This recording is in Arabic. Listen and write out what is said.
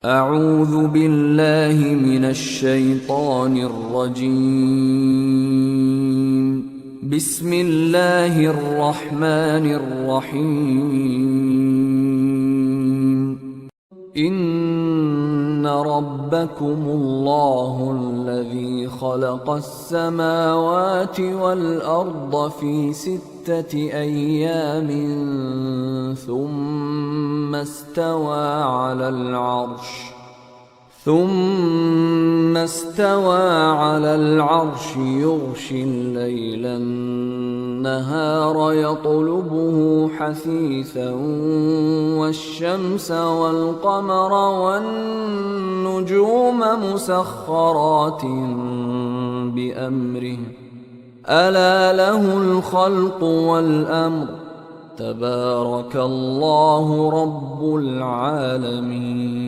أعوذ بالله من الشيطان الرجيم. بسم الله الرحمن الرحيم. إن ربكم الله الذي خلق السماوات والأرض في 6 أيام ثم استوى على العرش يغشي الليل النهار يطلبه حثيثا والشمس والقمر والنجوم مسخرات بأمره ألا له الخلق والأمر تبارك الله رب العالمين.